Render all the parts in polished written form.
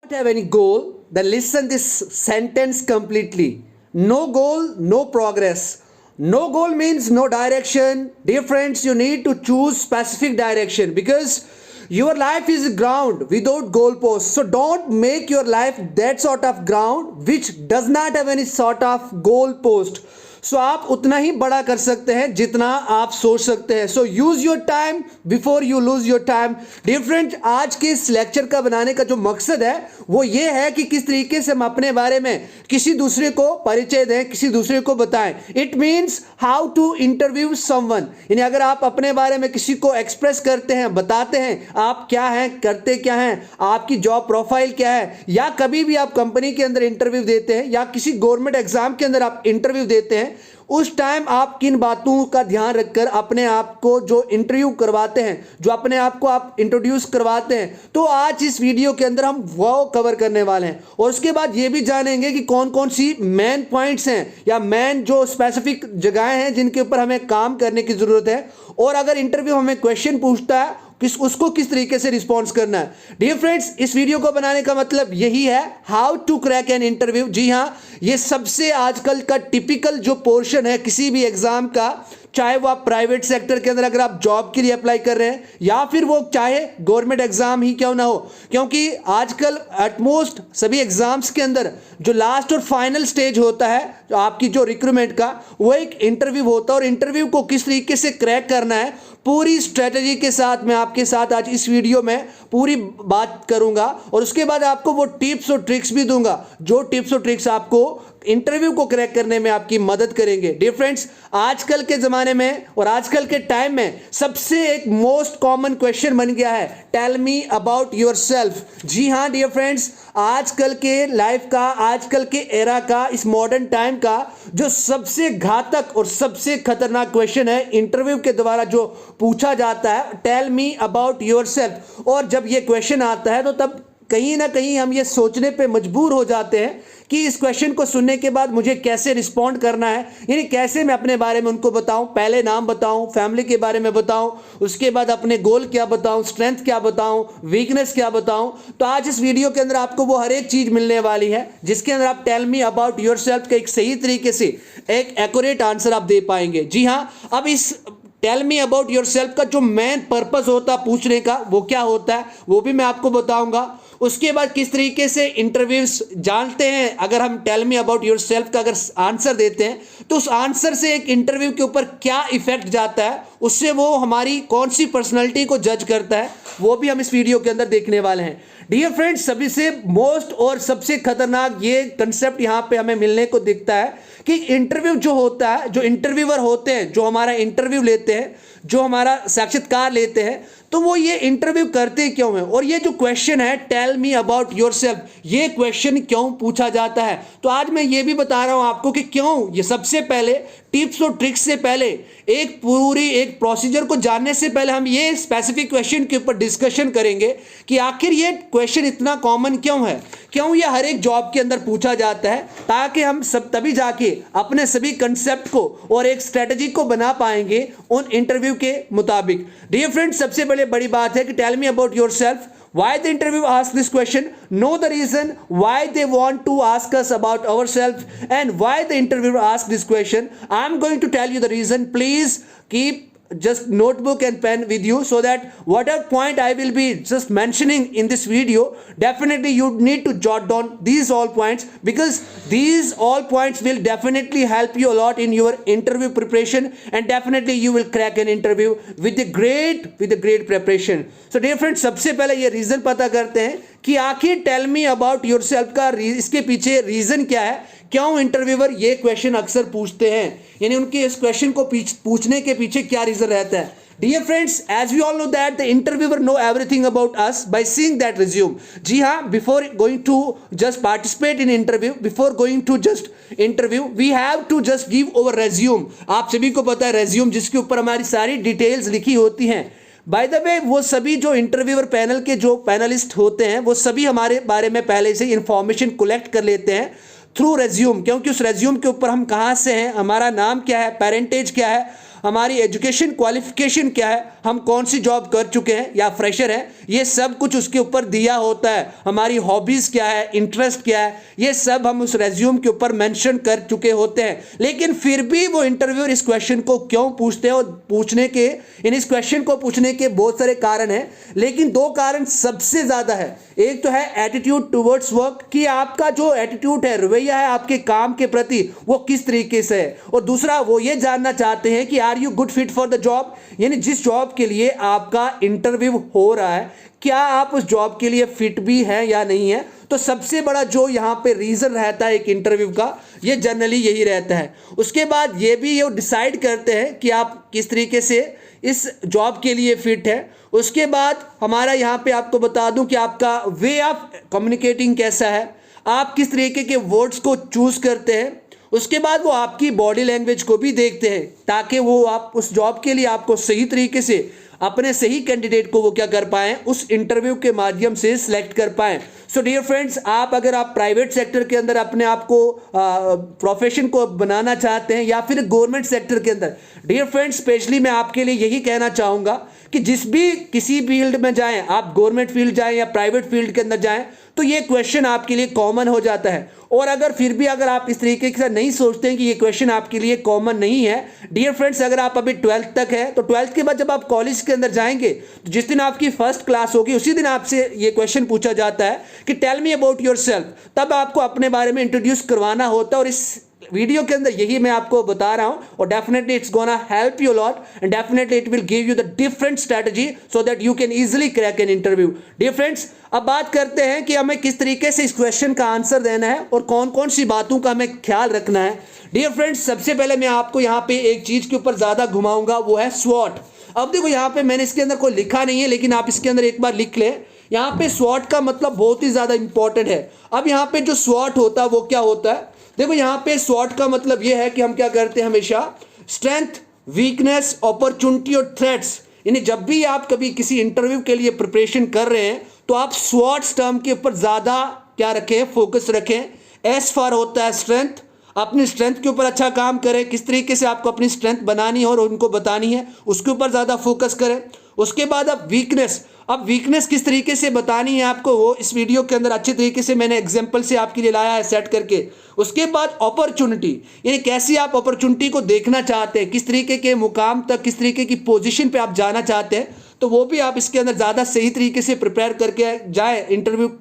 Have any goal, then listen this sentence completely. No goal, no progress. No goal means no direction. Dear friends, you need to choose specific direction because your life is ground without goalposts. So don't make your life that sort of ground which does not have any sort of goalpost. सो आप उतना ही बड़ा कर सकते हैं जितना आप सोच सकते हैं. So use your time before you lose your time. Dear friends, आज के इस लेक्चर का बनाने का जो मकसद है वो ये है कि किस तरीके से हम अपने बारे में किसी दूसरे को परिचय दें, किसी दूसरे को बताएं. It means how to interview someone. यानी अगर आप अपने बारे में किसी को एक्सप्रेस करते हैं, बताते हैं आप क्या हैं, करते क्या हैं, आपकी जॉब प्रोफाइल क्या है, या कभी भी आप कंपनी के अंदर इंटरव्यू देते हैं या किसी गवर्नमेंट एग्जाम के अंदर आप इंटरव्यू देते हैं, उस टाइम आप किन बातों का ध्यान रखकर अपने आप को जो इंटरव्यू करवाते हैं, जो अपने आप को आप इंट्रोड्यूस करवाते हैं, तो आज इस वीडियो के अंदर हम वो कवर करने वाले हैं. और उसके बाद ये भी जानेंगे कि कौन कौन सी मेन पॉइंट्स हैं या मेन जो स्पेसिफिक जगहें हैं जिनके ऊपर हमें काम करने की जरूरत है, और अगर इंटरव्यू हमें क्वेश्चन पूछता है उसको किस तरीके से रिस्पॉन्स करना है. डियर फ्रेंड्स, इस वीडियो को बनाने का मतलब यही है, how to crack an interview. जी हां, ये सबसे आजकल का टिपिकल जो पोर्शन है किसी भी एग्जाम का, चाहे वो आप प्राइवेट सेक्टर के अंदर अगर आप जॉब के लिए अप्लाई कर रहे हैं या फिर वो चाहे गवर्नमेंट एग्जाम ही क्यों ना हो, क्योंकि आजकल एटमोस्ट सभी एग्जाम्स के अंदर जो लास्ट और फाइनल स्टेज होता है आपकी जो रिक्रूटमेंट का, वो एक इंटरव्यू होता है. और इंटरव्यू को किस तरीके से क्रैक करना है पूरी स्ट्रेटजी के साथ मैं आपके साथ आज इस वीडियो में पूरी बात करूंगा, और उसके बाद आपको वो टिप्स और ट्रिक्स भी दूंगा जो टिप्स और ट्रिक्स आपको इंटरव्यू को क्रैक करने में आपकी मदद करेंगे. डियर फ्रेंड्स, आजकल के ज़माने में और आजकल के टाइम में सबसे एक मोस्ट कॉमन क्वेश्चन बन गया है, tell me about yourself. जी हाँ डियर फ्रेंड्स, आजकल के लाइफ का, आजकल के एरा का, इस मॉडर्न टाइम का जो सबसे घातक और सबसे खतरनाक क्वेश्चन है इंटरव्यू के द्वारा जो पूछा जाता है, tell me about yourself. और जब ये क्वेश्चन आता है तो तब कहीं ना कहीं हम ये सोचने पे मजबूर हो जाते हैं कि इस क्वेश्चन को सुनने के बाद मुझे कैसे रिस्पॉन्ड करना है, यानी कैसे मैं अपने बारे में उनको बताऊं. पहले नाम बताऊं, फैमिली के बारे में बताऊं, उसके बाद अपने गोल क्या बताऊं, स्ट्रेंथ क्या बताऊं, वीकनेस क्या बताऊं. तो आज इस वीडियो के अंदर आपको वो हर एक चीज मिलने वाली है जिसके अंदर आप tell me about yourself का एक सही तरीके से एक एक्यूरेट आंसर आप दे पाएंगे. जी हाँ, अब इस tell me about yourself का जो मेन पर्पस होता है पूछने का, वो क्या होता है वो भी मैं आपको बताऊंगा. उसके बाद किस तरीके से इंटरव्यूज जानते हैं, अगर हम tell me about yourself का अगर आंसर देते हैं तो उस आंसर से एक इंटरव्यू के ऊपर क्या इफेक्ट जाता है, उससे वो हमारी कौन सी पर्सनैलिटी को जज करता है, वो भी हम इस वीडियो के अंदर देखने वाले हैं. डियर फ्रेंड्स, सभी से मोस्ट और सबसे खतरनाक ये कंसेप्ट यहाँ पे हमें मिलने को दिखता है कि इंटरव्यू जो होता है, जो इंटरव्यूअर होते हैं, जो हमारा इंटरव्यू लेते हैं, जो हमारा साक्षात्कार लेते हैं, तो वो ये इंटरव्यू करते क्यों हैं, और ये जो क्वेश्चन है tell me about yourself, ये क्वेश्चन क्यों पूछा जाता है. तो आज मैं ये भी बता रहा हूं आपको कि क्यों. ये सबसे पहले टिप्स और ट्रिक्स से पहले एक पूरी एक प्रोसीजर को जानने से पहले हम ये स्पेसिफिक क्वेश्चन के ऊपर डिस्कशन करेंगे कि आखिर ये क्वेश्चन इतना कॉमन क्यों है, क्यों ये हर एक जॉब के अंदर पूछा जाता है, ताकि हम सब तभी जाके अपने सभी कंसेप्ट को और एक स्ट्रेटजी को बना पाएंगे उन इंटरव्यू के मुताबिक. डियर फ्रेंड्स, सबसे पहले बड़ी बात है कि tell me about yourself. Why the interview ask this question? Know the reason why they want to ask us about ourselves and why the interviewer ask this question. I'm going to tell you the reason. Please keep just notebook and pen with you so that whatever point I will be just mentioning in this video, definitely you need to jot down these all points, because these all points will definitely help you a lot in your interview preparation, and definitely you will crack an interview with a great preparation. So dear friends, सबसे पहले ये reason पता करते हैं कि आखिर tell me about yourself का इसके पीछे रीजन क्या है, क्यों इंटरव्यूअर ये क्वेश्चन अक्सर पूछते हैं, यानी उनके इस क्वेश्चन को पूछने के पीछे क्या रीजन रहता है. Dear friends, as we all know that the interviewer know everything about us by seeing that resume. जी हाँ, before going to just participate in interview, before going to just interview, we have to just give our resume. आप सभी को पता है resume जिसके ऊपर हमारी सारी डिटेल्स लिखी होती हैं. बाय द वे, वो सभी जो इंटरव्यूअर पैनल के जो पैनलिस्ट होते हैं वो सभी हमारे बारे में पहले से इंफॉर्मेशन कलेक्ट कर लेते हैं थ्रू रेज्यूम, क्योंकि उस रेज्यूम के ऊपर हम कहाँ से हैं, हमारा नाम क्या है, पेरेंटेज क्या है, हमारी एजुकेशन क्वालिफिकेशन क्या है, हम कौन सी जॉब कर चुके हैं या फ्रेशर है, ये सब कुछ उसके ऊपर दिया होता है। हमारी हॉबीज़ क्या है, इंटरेस्ट क्या है, ये सब हम उस रेज्यूम के ऊपर मेंशन कर चुके होते हैं। लेकिन फिर भी वो इंटरव्यूअर इस क्वेश्चन को क्यों पूछते हैं, और पूछने के इस क्वेश्चन को पूछने के बहुत सारे कारण हैं, लेकिन दो कारण सबसे ज़्यादा है। एक तो है एटीट्यूड टुवर्ड्स वर्क, कि आपका जो एटीट्यूड है, रवैया है आपके काम के प्रति, वो किस तरीके से है। और दूसरा वो ये जानना चाहते हैं कि are you good fit for the job, यानी जिस जॉब के लिए आपका इंटरव्यू हो रहा है, क्या आप उस जॉब के लिए फिट भी हैं या नहीं है। तो सबसे बड़ा जो यहाँ पे रीज़न रहता है एक इंटरव्यू का, ये जनरली यही रहता है। उसके बाद ये भी ये डिसाइड करते हैं कि आप किस तरीके से इस जॉब के लिए फिट है। उसके बाद हमारा यहाँ पे आपको बता दूं कि आपका वे ऑफ कम्युनिकेटिंग कैसा है, आप किस तरीके के वर्ड्स को चूज़ करते हैं। उसके बाद वो आपकी बॉडी लैंग्वेज को भी देखते हैं, ताकि वो आप उस जॉब के लिए आपको सही तरीके से अपने सही कैंडिडेट को वो क्या कर पाएँ, उस इंटरव्यू के माध्यम से सिलेक्ट कर पाएँ। सो डियर फ्रेंड्स, अगर आप प्राइवेट सेक्टर के अंदर अपने आप को प्रोफेशन को बनाना चाहते हैं या फिर गवर्नमेंट सेक्टर के अंदर, डियर फ्रेंड्स स्पेशली मैं आपके लिए यही कहना चाहूँगा कि किसी फील्ड में जाएं, आप गवर्नमेंट फील्ड जाएं या प्राइवेट फील्ड के अंदर जाएं, तो ये क्वेश्चन आपके लिए कॉमन हो जाता है। और अगर फिर भी अगर आप इस तरीके से नहीं सोचते हैं कि ये क्वेश्चन आपके लिए कॉमन नहीं है, डियर फ्रेंड्स अगर आप अभी 12th तक है, तो 12th के बाद जब आप कॉलेज के अंदर जाएंगे, तो जिस दिन आपकी फर्स्ट क्लास होगी उसी दिन आपसे ये क्वेश्चन पूछा जाता है कि टेल मी अबाउट योरसेल्फ। तब आपको अपने बारे में इंट्रोड्यूस करवाना होता है, और इस वीडियो के अंदर यही मैं आपको बता रहा हूं। और definitely it's gonna help you lot, and definitely it will give you the different strategy so that you can easily crack an interview. Dear friends, अब बात करते हैं कि हमें किस तरीके से इस क्वेश्चन का आंसर देना है और कौन कौन सी बातों का हमें ख्याल रखना है। डियर फ्रेंड्स, सबसे पहले मैं आपको यहाँ पे एक चीज़ के ऊपर ज़्यादा घुमाऊंगा, वो है स्वॉट। अब देखो यहाँ पे मैंने इसके अंदर कोई लिखा नहीं है, लेकिन आप इसके अंदर एक बार लिख लें। यहाँ पे स्वॉट का मतलब बहुत ही ज़्यादा इंपॉर्टेंट है। अब यहाँ पे जो स्वॉट होता है वो क्या होता है, देखो यहाँ पे स्वॉट का मतलब ये है कि हम क्या करते हैं हमेशा, स्ट्रेंथ, वीकनेस, अपॉर्चुनिटी और थ्रेट्स, यानी जब भी आप कभी किसी इंटरव्यू के लिए प्रिपरेशन कर रहे हैं तो आप स्वॉट्स टर्म के ऊपर ज़्यादा क्या रखें, फोकस रखें। एस फॉर होता है स्ट्रेंथ, अपनी स्ट्रेंथ के ऊपर अच्छा काम करें, किस तरीके से आपको अपनी स्ट्रेंथ बनानी है और उनको बतानी है, उसके ऊपर ज़्यादा फोकस करें। उसके बाद अब वीकनेस, अब वीकनेस किस तरीके से बतानी है आपको, वो इस वीडियो के अंदर अच्छे तरीके से मैंने एग्जांपल से आपके लिए लाया है सेट करके। उसके बाद अपॉर्चुनिटी, यानी कैसी आप अपॉर्चुनिटी को देखना चाहते हैं, किस तरीके के मुकाम तक, किस तरीके की पोजीशन पे आप जाना चाहते हैं, तो वो भी आप इसके अंदर ज़्यादा सही तरीके से प्रिपेयर करके जाए इंटरव्यू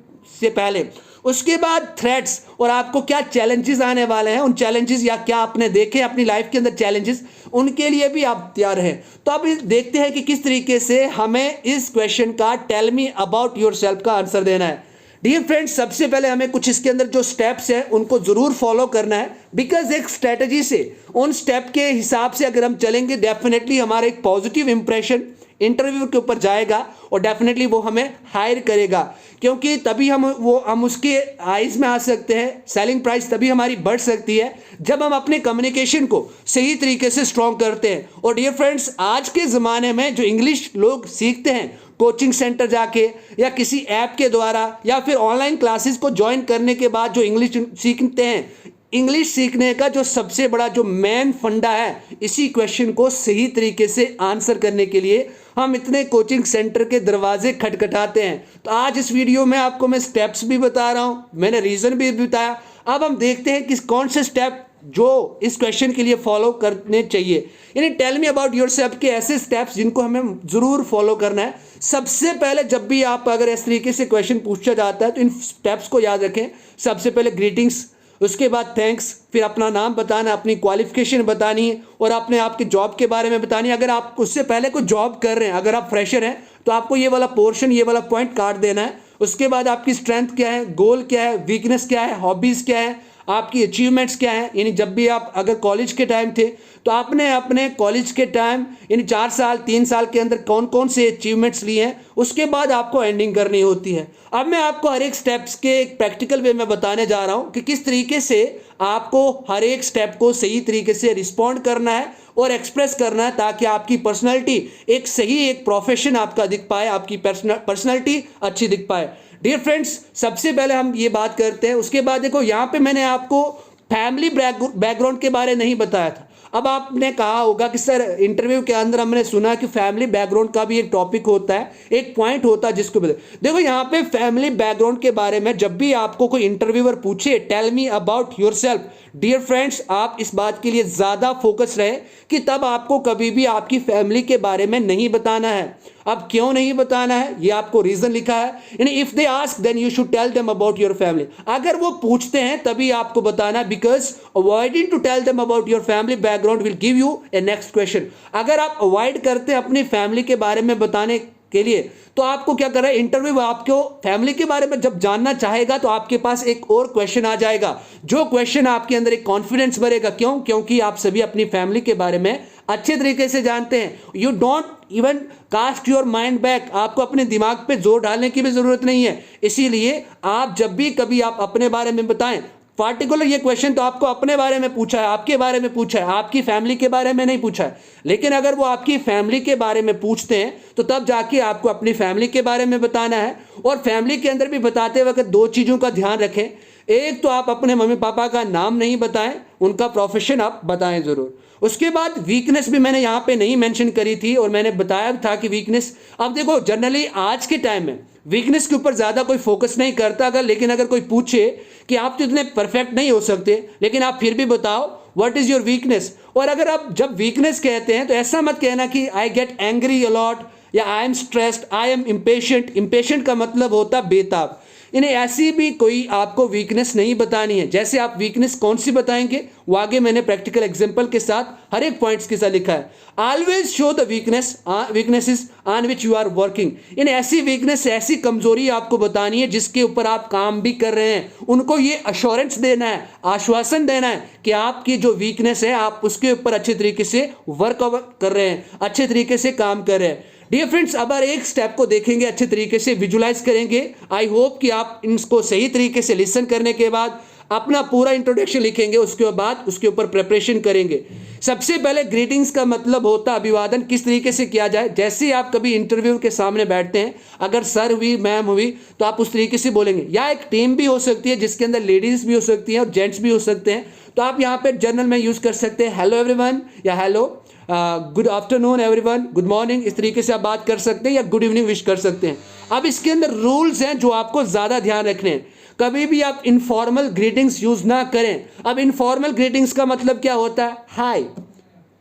से पहले। उसके बाद थ्रेट्स, और आपको क्या चैलेंजेस आने वाले हैं, उन चैलेंजेस या क्या आपने देखे अपनी लाइफ के अंदर चैलेंजेस, उनके लिए भी आप तैयार हैं। तो अब देखते हैं कि किस तरीके से हमें इस क्वेश्चन का टेल मी अबाउट योरसेल्फ का आंसर देना है। डियर फ्रेंड्स, सबसे पहले हमें कुछ इसके अंदर जो स्टेप्स हैं उनको ज़रूर फॉलो करना है, बिकॉज एक स्ट्रेटजी से, उन स्टेप के हिसाब से अगर हम चलेंगे, डेफिनेटली हमारा एक पॉजिटिव इंप्रेशन इंटरव्यू के ऊपर जाएगा और डेफिनेटली वो हमें हायर करेगा, क्योंकि तभी हम उसके आइज में आ सकते हैं। सेलिंग प्राइस तभी हमारी बढ़ सकती है जब हम अपने कम्युनिकेशन को सही तरीके से स्ट्रॉन्ग करते हैं। और डियर फ्रेंड्स, आज के ज़माने में जो इंग्लिश लोग सीखते हैं कोचिंग सेंटर जाके या किसी ऐप के द्वारा या फिर ऑनलाइन क्लासेस को ज्वाइन करने के बाद जो इंग्लिश सीखते हैं, इंग्लिश सीखने का जो सबसे बड़ा जो मेन फंडा है, इसी क्वेश्चन को सही तरीके से आंसर करने के लिए हम इतने कोचिंग सेंटर के दरवाजे खटखटाते हैं। तो आज इस वीडियो में आपको मैं स्टेप्स भी बता रहा हूँ, मैंने रीज़न भी बताया। अब हम देखते हैं कि कौन से स्टेप जो इस क्वेश्चन के लिए फॉलो करने चाहिए, यानी टेल मी अबाउट योरसेल्फ के ऐसे स्टेप्स जिनको हमें ज़रूर फॉलो करना है। सबसे पहले जब भी आप अगर इस तरीके से क्वेश्चन पूछा जाता है तो इन स्टेप्स को याद रखें। सबसे पहले ग्रीटिंग्स, उसके बाद थैंक्स, फिर अपना नाम बताना, अपनी क्वालिफिकेशन बतानी है और अपने आपके जॉब के बारे में बतानी है। अगर आप उससे पहले कोई जॉब कर रहे हैं, अगर आप फ्रेशर हैं, तो आपको ये वाला पोर्शन, ये वाला पॉइंट काट देना है। उसके बाद आपकी स्ट्रेंथ क्या है, गोल क्या है, वीकनेस क्या है, हॉबीज़ क्या है, आपकी अचीवमेंट्स क्या है। यानी जब भी आप अगर कॉलेज के टाइम थे तो आपने अपने कॉलेज के टाइम यानी 4 साल 3 साल के अंदर कौन कौन से अचीवमेंट्स लिए हैं, उसके बाद आपको एंडिंग करनी होती है। अब मैं आपको हर एक स्टेप्स के एक प्रैक्टिकल वे में बताने जा रहा हूं कि किस तरीके से आपको हर एक स्टेप को सही तरीके से रिस्पॉन्ड करना है और एक्सप्रेस करना है, ताकि आपकी पर्सनैलिटी एक सही एक प्रोफेशन आपका दिख पाए, आपकी पर्सनैलिटी अच्छी दिख पाए। डियर फ्रेंड्स, सबसे पहले हम ये बात करते हैं। उसके बाद देखो यहाँ पे मैंने आपको फैमिली बैकग्राउंड के बारे नहीं बताया था। अब आपने कहा होगा कि सर इंटरव्यू के अंदर हमने सुना कि फैमिली बैकग्राउंड का भी एक टॉपिक होता है, एक पॉइंट होता है जिसको देखो यहाँ पे फैमिली बैकग्राउंड के बारे में जब भी आपको कोई इंटरव्यूअर पूछे tell me about yourself, dear friends आप इस बात के लिए ज़्यादा फोकस रहे कि तब आपको कभी भी आपकी फैमिली के बारे में नहीं बताना है। अब क्यों नहीं बताना है ये आपको रीजन लिखा है, यानी if they ask then you should tell them about your family. अगर वो पूछते हैं तभी आपको बताना, because avoiding to tell them about your family background will give you a next question. अगर आप अवॉइड करते हैं अपनी फैमिली के बारे में बताने के लिए तो आपको क्या कर रहा है, इंटरव्यू आपको फैमिली के बारे में जब जानना चाहेगा तो आपके पास एक और क्वेश्चन आ जाएगा, जो क्वेश्चन आपके अंदर एक कॉन्फिडेंस भरेगा। क्यों? क्योंकि आप सभी अपनी फैमिली के बारे में अच्छे तरीके से जानते हैं। You don't even cast your mind back, आपको अपने दिमाग पे जोर डालने की भी जरूरत नहीं है। इसीलिए आप जब भी कभी आप अपने बारे में बताएं, पार्टिकुलर ये क्वेश्चन तो आपको अपने बारे में पूछा है, आपके बारे में पूछा है, आपकी फैमिली के बारे में नहीं पूछा है, लेकिन अगर वो आपकी फैमिली के बारे में पूछते हैं तो तब जाके आपको अपनी फैमिली के बारे में बताना है। और फैमिली के अंदर भी बताते वक्त दो चीज़ों का ध्यान रखें। एक तो आप अपने मम्मी पापा का नाम नहीं बताएं, उनका प्रोफेशन आप बताएं ज़रूर। उसके बाद वीकनेस भी मैंने यहाँ पे नहीं मेंशन करी थी और मैंने बताया था कि वीकनेस, अब देखो जनरली आज के टाइम में वीकनेस के ऊपर ज़्यादा कोई फोकस नहीं करता, लेकिन अगर कोई पूछे कि आप तो इतने परफेक्ट नहीं हो सकते लेकिन आप फिर भी बताओ व्हाट इज़ योर वीकनेस। और अगर आप जब वीकनेस कहते हैं तो ऐसा मत कहना कि आई गेट एंग्री अलॉट या I am stressed, I am impatient. Impatient का मतलब होता बेताब। इन्हें ऐसी भी कोई आपको वीकनेस नहीं बतानी है। जैसे आप वीकनेस कौन सी बताएंगे वो आगे मैंने प्रैक्टिकल एग्जांपल के साथ हर एक पॉइंट्स के साथ लिखा है। Always show the weaknesses on which you are working. इन ऐसी वीकनेस, ऐसी कमजोरी आपको बतानी है जिसके ऊपर आप काम भी कर रहे हैं। उनको ये अश्योरेंस देना है, आश्वासन देना है कि आपकी जो वीकनेस है आप उसके ऊपर अच्छे तरीके से वर्क कर रहे हैं, अच्छे तरीके से काम कर रहे हैं। डियर फ्रेंड्स, अब एक स्टेप को देखेंगे, अच्छे तरीके से विजुलाइज करेंगे। आई होप कि आप इनको सही तरीके से लिसन करने के बाद अपना पूरा इंट्रोडक्शन लिखेंगे, उसके बाद उसके ऊपर प्रिपरेशन करेंगे। सबसे पहले ग्रीटिंग्स का मतलब होता है अभिवादन किस तरीके से किया जाए। जैसे आप कभी इंटरव्यू के सामने बैठते हैं, अगर सर हुई मैम हुई तो आप उस तरीके से बोलेंगे, या एक टीम भी हो सकती है जिसके अंदर लेडीज भी हो सकती हैं और जेंट्स भी हो सकते हैं, तो आप यहाँ पे जनरल में यूज कर सकते हैं हेलो एवरीवन या hello good afternoon everyone, good morning, इस तरीके से आप बात कर सकते हैं या गुड इवनिंग विश कर सकते हैं। अब इसके अंदर रूल्स हैं जो आपको ज़्यादा ध्यान रखने हैं। कभी भी आप इनफॉर्मल ग्रीटिंग्स यूज ना करें। अब इनफॉर्मल ग्रीटिंग्स का मतलब क्या होता है, हाय,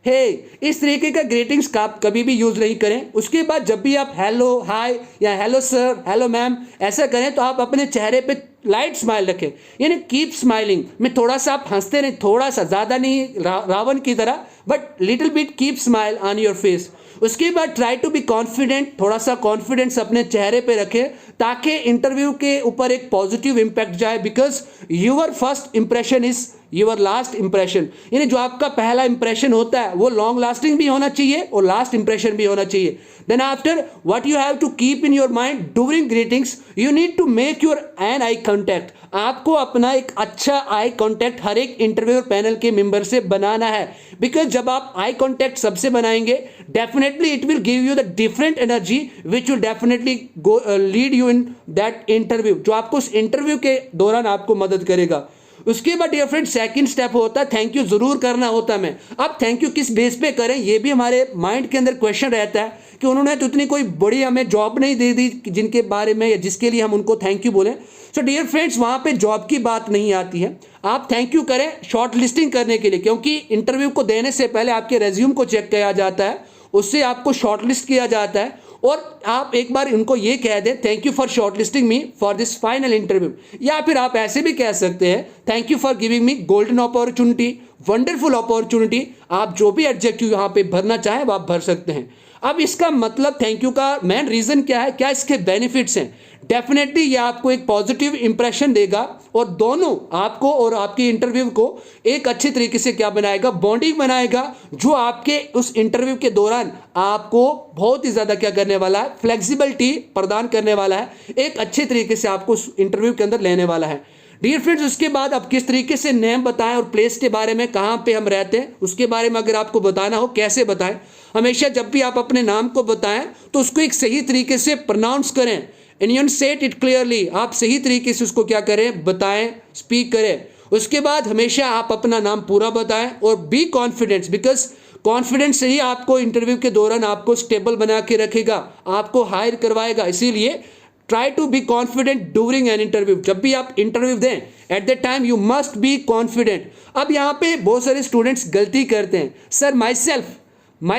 हे, इस तरीके का ग्रीटिंग्स का आप कभी भी यूज नहीं करें। उसके बाद जब भी आप हेलो, हाय या हेलो सर, हेलो मैम ऐसा करें तो आप अपने चेहरे पे लाइट स्माइल रखें, यानी कीप स्माइलिंग में थोड़ा सा आप हंसते नहीं, थोड़ा सा, ज़्यादा नहीं रावण की तरह, but little bit keep smile on your face. उसके बाद ट्राई टू बी कॉन्फिडेंट, थोड़ा सा कॉन्फिडेंस अपने चेहरे पे रखें ताकि इंटरव्यू के ऊपर एक पॉजिटिव इम्पैक्ट जाए, because your first impression is your last impression. यानी जो आपका पहला इंप्रेशन होता है वो लॉन्ग लास्टिंग भी होना चाहिए और लास्ट इंप्रेशन भी होना चाहिए। Then after what you have to keep in your mind during greetings, you need to make your an eye contact. आपको अपना एक अच्छा आई कॉन्टैक्ट हर एक इंटरव्यू पैनल के मेंबर से बनाना है, बिकॉज जब आप आई कॉन्टैक्ट सबसे बनाएंगे definitely it will give you the different energy which will definitely go lead you in that interview, जो आपको उस इंटरव्यू के दौरान आपको मदद करेगा। उसके बाद डियर फ्रेंड सेकंड स्टेप होता है थैंक यू जरूर करना होता है। मैं अब थैंक यू किस बेस पे करें ये भी हमारे माइंड के अंदर क्वेश्चन रहता है कि उन्होंने तो इतनी कोई बड़ी हमें जॉब नहीं दे दी जिनके बारे में या जिसके लिए हम उनको थैंक यू बोलें। सो डियर फ्रेंड्स, वहाँ पे जॉब की बात नहीं आती है। आप थैंक यू करें शॉर्ट लिस्टिंग करने के लिए, क्योंकि इंटरव्यू को देने से पहले आपके रेज्यूम को चेक किया जाता है, उससे आपको शॉर्ट लिस्ट किया जाता है और आप एक बार इनको ये कह दें thank you for short listing me for this final interview, या फिर आप ऐसे भी कह सकते हैं thank you for giving me golden opportunity, wonderful opportunity. आप जो भी एडजेक्टिव यहाँ पे भरना चाहें वो आप भर सकते हैं। अब इसका मतलब थैंक यू का मेन रीजन क्या है, क्या इसके बेनिफिट्स हैं। डेफिनेटली ये आपको एक पॉजिटिव इंप्रेशन देगा और दोनों आपको और आपके इंटरव्यू को एक अच्छे तरीके से क्या बनाएगा, बॉन्डिंग बनाएगा, जो आपके उस इंटरव्यू के दौरान आपको बहुत ही ज़्यादा क्या करने वाला है, फ्लेक्सिबिलिटी प्रदान करने वाला है, एक अच्छे तरीके से आपको उस इंटरव्यू के अंदर लेने वाला है। डियर फ्रेंड्स, उसके बाद अब किस तरीके से नेम बताएं और प्लेस के बारे में, कहाँ पे हम रहते हैं उसके बारे में अगर आपको बताना हो कैसे बताएं। हमेशा जब भी आप अपने नाम को बताएं तो उसको एक सही तरीके से प्रोनाउंस करें, and you set it clearly. आप सही तरीके से उसको क्या करें, बताएं, स्पीक करें। उसके बाद हमेशा आप अपना नाम पूरा बताएं और बी कॉन्फिडेंस, बिकॉज कॉन्फिडेंस से ही आपको इंटरव्यू के दौरान आपको स्टेबल बना के रखेगा, आपको हायर करवाएगा। इसीलिए try to be confident during an interview. जब भी आप इंटरव्यू दें at the time you must be confident. अब यहाँ पे बहुत सारे स्टूडेंट्स गलती करते हैं, sir my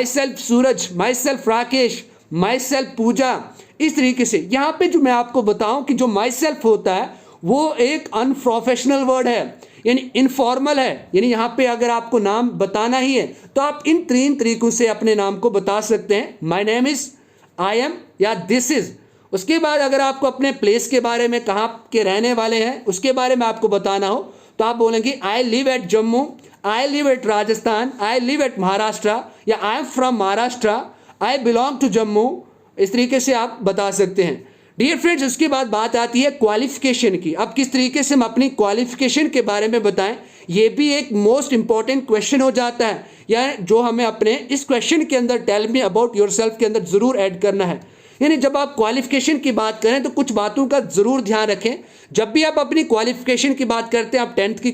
self Suraj, myself Rakesh, myself Pooja, इस तरीके से। यहाँ पे जो मैं आपको बताऊं कि जो माई सेल्फ होता है वो एक अनप्रोफेशनल वर्ड है, यानी इनफॉर्मल है। यानी यहाँ पे अगर आपको नाम बताना ही है तो आप इन 3 तरीकों से अपने नाम को बता सकते हैं, my name is, I am या दिस इज। उसके बाद अगर आपको अपने प्लेस के बारे में, कहाँ के रहने वाले हैं उसके बारे में आपको बताना हो तो आप बोलेंगे I live at Jammu, I live at Rajasthan, I live at Maharashtra, या I am from Maharashtra, I belong to Jammu. इस तरीके से आप बता सकते हैं। डियर फ्रेंड्स, उसके बाद बात आती है क्वालिफिकेशन की। अब किस तरीके से हम अपनी क्वालिफिकेशन के बारे में बताएं, ये भी एक मोस्ट इंपॉर्टेंट क्वेश्चन हो जाता है, या जो हमें अपने इस क्वेश्चन के अंदर टेल मी अबाउट योरसेल्फ के अंदर ज़रूर ऐड करना है। यानी जब आप क्वालिफिकेशन की बात करें तो कुछ बातों का ज़रूर ध्यान रखें। जब भी आप अपनी क्वालिफिकेशन की बात करते हैं, आप 10th की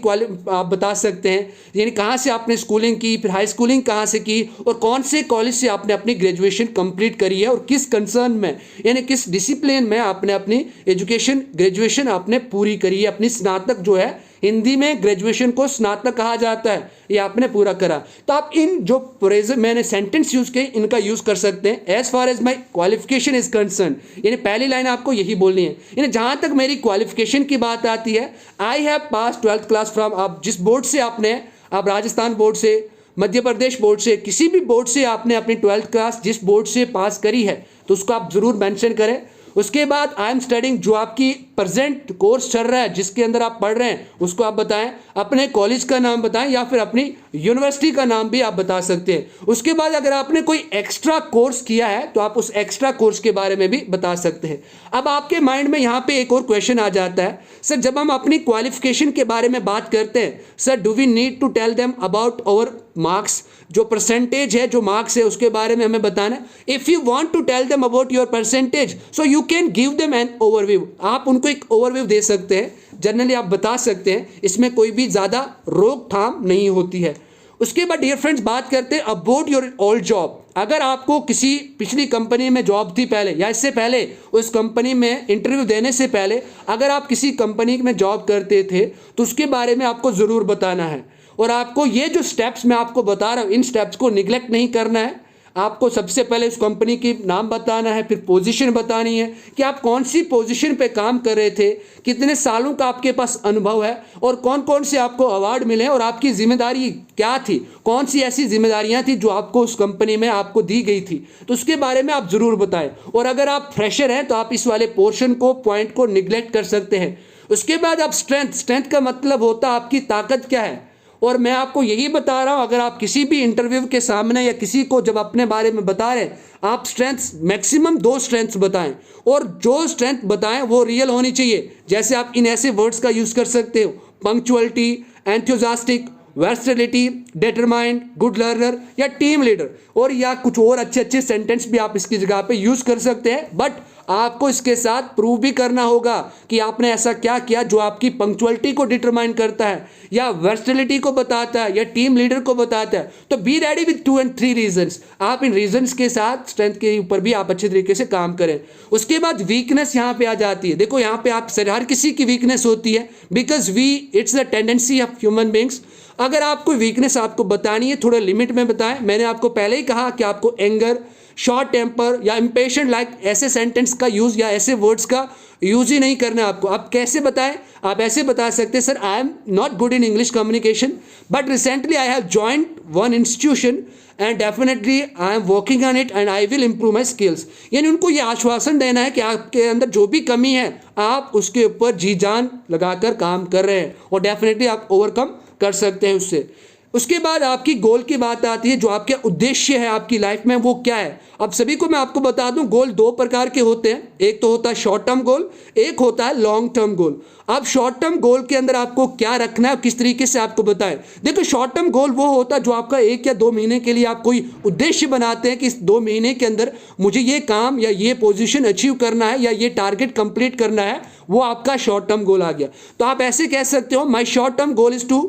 आप बता सकते हैं, यानी कहाँ से आपने स्कूलिंग की, फिर हाई स्कूलिंग कहाँ से की, और कौन से कॉलेज से आपने अपनी ग्रेजुएशन कंप्लीट करी है, और किस कंसर्न में, यानी किस डिसिप्लिन में आपने अपनी ग्रेजुएशन आपने पूरी करी है। अपनी स्नातक जो है, हिंदी में ग्रेजुएशन को स्नातक कहा जाता है, ये आपने पूरा करा। तो आप इन जो मैंने सेंटेंस यूज किए इनका यूज कर सकते हैं। As far as my qualification is concern, यानी पहली लाइन आपको यही बोलनी है। यानी जहां तक मेरी क्वालिफिकेशन की बात आती है, I have pass 12th class from, आप जिस बोर्ड से आप राजस्थान बोर्ड से, मध्य प्रदेश बोर्ड से, किसी भी बोर्ड से आपने अपनी 12th क्लास जिस बोर्ड से पास करी है तो उसको आप जरूर मेंशन करें। उसके बाद आई एम स्टडिंग, जो आपकी प्रेजेंट कोर्स चल रहा है जिसके अंदर आप पढ़ रहे हैं उसको आप बताएं, अपने कॉलेज का नाम बताएं या फिर अपनी यूनिवर्सिटी का नाम भी आप बता सकते हैं। उसके बाद अगर आपने कोई एक्स्ट्रा कोर्स किया है तो आप उस एक्स्ट्रा कोर्स के बारे में भी बता सकते हैं। अब आपके माइंड में यहाँ पे एक और क्वेश्चन आ जाता है, सर जब हम अपनी क्वालिफिकेशन के बारे में बात करते हैं, sir do we need to tell them about our marks, जो परसेंटेज है, जो मार्क्स है उसके बारे में हमें बताना है। If you want to tell them about your percentage so you can give them an overview, आप उनको एक ओवरव्यू दे सकते हैं, जनरली आप बता सकते हैं, इसमें कोई भी ज़्यादा रोकथाम नहीं होती है। उसके बाद डियर फ्रेंड्स बात करते हैं अबाउट योर ओल्ड जॉब। अगर आपको किसी पिछली कंपनी में जॉब थी पहले, या इससे पहले उस कंपनी में इंटरव्यू देने से पहले अगर आप किसी कंपनी में जॉब करते थे तो उसके बारे में आपको ज़रूर बताना है। और आपको ये जो स्टेप्स मैं आपको बता रहा हूँ, इन स्टेप्स को निगलेक्ट नहीं करना है। आपको सबसे पहले उस कंपनी की नाम बताना है, फिर पोजीशन बतानी है कि आप कौन सी पोजीशन पे काम कर रहे थे, कितने सालों का आपके पास अनुभव है, और कौन कौन से आपको अवार्ड मिले, और आपकी जिम्मेदारी क्या थी, कौन सी ऐसी जिम्मेदारियां थी जो आपको उस कंपनी में आपको दी गई थी, तो उसके बारे में आप ज़रूर बताएं। और अगर आप फ्रेशर हैं तो आप इस वाले पोर्शन को, पॉइंट को निगलेक्ट कर सकते हैं। उसके बाद आप स्ट्रेंथ का मतलब होता है आपकी ताकत क्या है। और मैं आपको यही बता रहा हूँ, अगर आप किसी भी इंटरव्यू के सामने या किसी को जब अपने बारे में बता रहे हैं, आप स्ट्रेंथ्स मैक्सिमम 2 स्ट्रेंथ्स बताएं, और जो स्ट्रेंथ बताएं वो रियल होनी चाहिए। जैसे आप इन ऐसे वर्ड्स का यूज़ कर सकते हो, punctuality, enthusiastic, versatility, determined, good learner या टीम लीडर, और या कुछ और अच्छे सेंटेंस भी आप इसकी जगह पे यूज़ कर सकते हैं। बट आपको इसके साथ प्रूव भी करना होगा कि आपने ऐसा क्या किया जो आपकी पंक्चुअलिटी को डिटरमाइन करता है, या वर्सटिलिटी को बताता है, या टीम लीडर को बताता है। तो be ready with 2 and 3 reasons. आप इन रीजंस के साथ स्ट्रेंथ के ऊपर भी आप अच्छे तरीके से काम करें। उसके बाद वीकनेस यहाँ पे आ जाती है। देखो यहाँ पे आप हर किसी की वीकनेस होती है, because it's the tendency of human beings. अगर आपको वीकनेस आपको बतानी है, थोड़ा लिमिट में बताएं। मैंने आपको पहले ही कहा कि आपको एंगर, शॉर्ट टेम्पर या इम्पेशेंट लाइक ऐसे सेंटेंस का यूज़ या ऐसे वर्ड्स का यूज़ ही नहीं करना है आपको। आप कैसे बताएं? आप ऐसे बता सकते हैं, sir I am not good in English communication but recently I have joined one institution and definitely I am working on it and I will improve my skills. यानी उनको ये आश्वासन देना है कि आपके अंदर जो भी कमी है आप उसके ऊपर जी जान लगाकर काम कर रहे हैं और डेफिनेटली आप ओवरकम कर सकते हैं उससे। उसके बाद आपकी गोल की बात आती है, जो आपके उद्देश्य है आपकी लाइफ में वो क्या है। अब सभी को मैं आपको बता दूं, गोल दो प्रकार के होते हैं, एक तो होता है शॉर्ट टर्म गोल, एक होता है लॉन्ग टर्म गोल। अब शॉर्ट टर्म गोल के अंदर आपको क्या रखना है, किस तरीके से आपको बताएं। देखो, शॉर्ट टर्म गोल वो होता है जो आपका 1 या 2 महीने के लिए आप कोई उद्देश्य बनाते हैं कि इस 2 महीने के अंदर मुझे ये काम या ये पोजीशन अचीव करना है या ये टारगेट कंप्लीट करना है, वो आपका शॉर्ट टर्म गोल आ गया। तो आप ऐसे कह सकते हो, my short term goal is to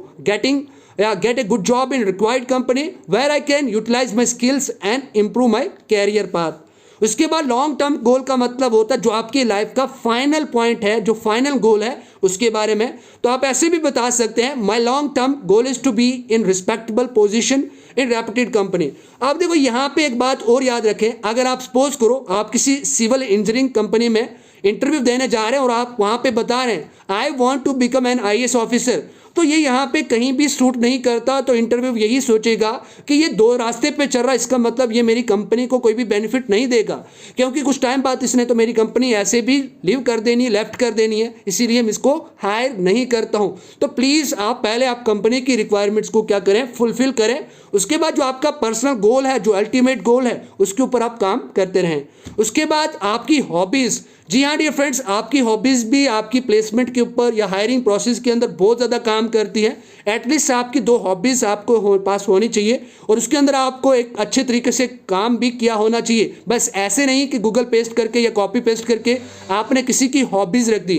get a good job in required company where I can utilize my skills and improve my career path. उसके बाद लॉन्ग टर्म गोल का मतलब होता है जो आपकी लाइफ का फाइनल पॉइंट है, जो फाइनल गोल है उसके बारे में। तो आप ऐसे भी बता सकते हैं, my long term goal is to be in respectable position in reputed company. आप देखो यहाँ पे एक बात और याद रखें, अगर आप सपोज करो आप किसी सिविल इंजीनियरिंग कंपनी में इंटरव्यू देने जा रहे हैं और आप वहाँ पे बता रहे हैं I want to become an IAS officer, तो ये यहाँ पे कहीं भी सूट नहीं करता। तो इंटरव्यू यही सोचेगा कि ये 2 रास्ते पे चल रहा है, इसका मतलब ये मेरी कंपनी को कोई भी बेनिफिट नहीं देगा, क्योंकि कुछ टाइम बाद इसने तो मेरी कंपनी ऐसे भी लीव कर देनी है, लेफ्ट कर देनी है, इसीलिए मैं इसको हायर नहीं करता हूँ। तो प्लीज़ आप पहले आप कंपनी की रिक्वायरमेंट्स को क्या करें, फुलफिल करें। उसके बाद जो आपका पर्सनल गोल है, जो अल्टीमेट गोल है, उसके ऊपर आप काम करते रहें। उसके बाद आपकी हॉबीज़, जी हाँ डियर फ्रेंड्स, आपकी हॉबीज़ भी आपकी प्लेसमेंट के ऊपर या हायरिंग प्रोसेस के अंदर बहुत ज़्यादा काम करती है। एटलीस्ट आपकी 2 हॉबीज़ आपको पास होनी चाहिए और उसके अंदर आपको एक अच्छे तरीके से काम भी किया होना चाहिए। बस ऐसे नहीं कि गूगल पेस्ट करके या कॉपी पेस्ट करके आपने किसी की हॉबीज़ रख दी।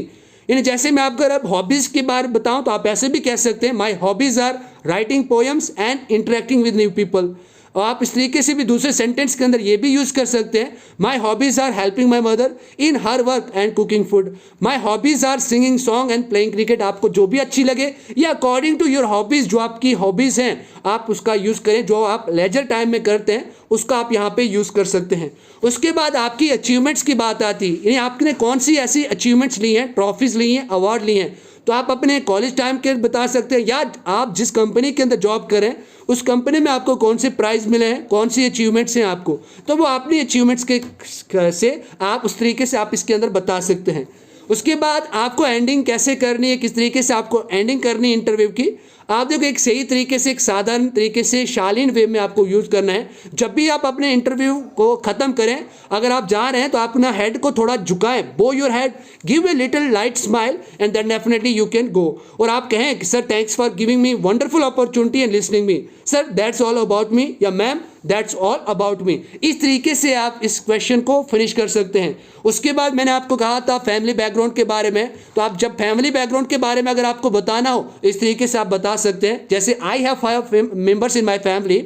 यानी जैसे मैं आपको अब हॉबीज़ के बारे में बताऊँ तो आप ऐसे भी कह सकते हैं, my hobbies are writing poems and interacting with new people. और आप इस तरीके से भी दूसरे सेंटेंस के अंदर ये भी यूज़ कर सकते हैं, my hobbies are helping my mother in her work and cooking food. My hobbies are singing song and playing cricket. आपको जो भी अच्छी लगे या अकॉर्डिंग टू योर हॉबीज़, जो आपकी हॉबीज़ हैं आप उसका यूज़ करें, जो आप लेजर टाइम में करते हैं उसका आप यहाँ पे यूज़ कर सकते हैं। उसके बाद आपकी अचीवमेंट्स की बात आती है, यानी आपने कौन सी ऐसी अचीवमेंट्स ली हैं, ट्रॉफीज़ ली हैं, अवार्ड ली हैं। तो आप अपने कॉलेज टाइम के बता सकते हैं, या आप जिस कंपनी के अंदर जॉब करें उस कंपनी में आपको कौन से प्राइज़ मिले हैं, कौन सी अचीवमेंट्स हैं आपको, तो वो अपनी अचीवमेंट्स के से आप उस तरीके से आप इसके अंदर बता सकते हैं। उसके बाद आपको एंडिंग कैसे करनी है, किस तरीके से आपको एंडिंग करनी है इंटरव्यू की, आप देखो एक सही तरीके से, एक साधारण तरीके से, शालीन वे में आपको यूज़ करना है। जब भी आप अपने इंटरव्यू को ख़त्म करें, अगर आप जा रहे हैं तो आप अपना हेड को थोड़ा झुकाएं, bow your head, give a little light smile and then definitely you can go. और आप कहें कि sir thanks for giving me wonderful opportunity and listening me, sir that's all about me, या ma'am that's all about me. इस तरीके से आप इस क्वेश्चन को फिनिश कर सकते हैं। उसके बाद मैंने आपको कहा था फैमिली बैकग्राउंड के बारे में, तो आप जब फैमिली बैकग्राउंड के बारे में अगर आपको बताना हो इस तरीके से आप बता सकते हैं, जैसे I have 5 members in my family,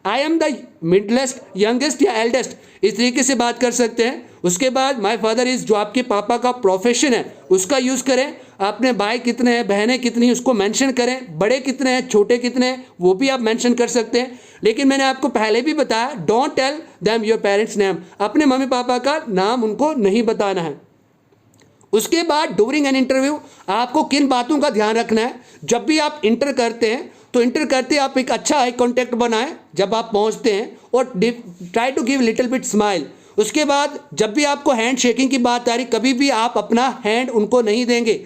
I am the middlest, youngest या एल्डेस्ट, इस तरीके से बात कर सकते हैं। उसके बाद माई फादर इज़, जो आपके पापा का प्रोफेशन है उसका यूज़ करें। अपने भाई कितने हैं, बहनें कितनी, उसको मेंशन करें। बड़े कितने हैं, छोटे कितने हैं, वो भी आप मेंशन कर सकते हैं। लेकिन मैंने आपको पहले भी बताया, don't tell them your parents name, अपने मम्मी पापा का नाम उनको नहीं बताना है। उसके बाद ड्यूरिंग एन इंटरव्यू आपको किन बातों का ध्यान रखना है, जब भी आप इंटर करते हैं तो इंटर करते आप एक अच्छा आई कॉन्टैक्ट बनाएं जब आप पहुंचते हैं, और try to give little bit smile. उसके बाद जब भी आपको हैंड शेकिंग की बात आ रही, कभी भी आप अपना हैंड उनको नहीं देंगे।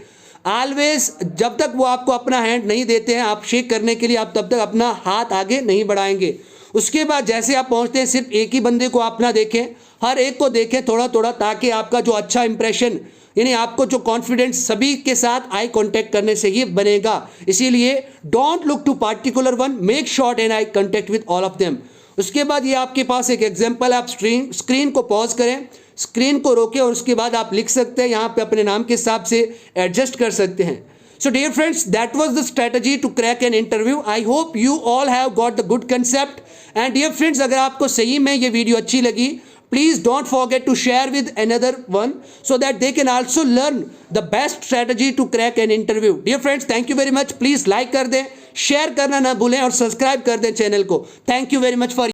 ऑलवेज जब तक वो आपको अपना हैंड नहीं देते हैं आप शेक करने के लिए, आप तब तक अपना हाथ आगे नहीं बढ़ाएंगे। उसके बाद जैसे आप पहुंचते हैं सिर्फ एक ही बंदे को आप ना देखें, हर एक को देखें थोड़ा थोड़ा, ताकि आपका जो अच्छा इंप्रेशन, यानी आपको जो कॉन्फिडेंस सभी के साथ आई कांटेक्ट करने से ही बनेगा। इसीलिए don't look to particular one, make short and eye contact with all of them. उसके बाद ये आपके पास एक एग्जांपल है, आप स्क्रीन को पॉज करें, स्क्रीन को रोकें और उसके बाद आप लिख सकते हैं, यहाँ पे अपने नाम के हिसाब से एडजस्ट कर सकते हैं। So dear friends, that was the strategy to crack an interview. I hope you all have got the good concept. And dear friends, अगर आपको सही में ये वीडियो अच्छी लगी, please don't forget to share with another one so that they can also learn the best strategy to crack an interview. Dear friends, thank you very much. Please like कर दें, share करना ना भूलें और subscribe कर दें channel को. Thank you very much for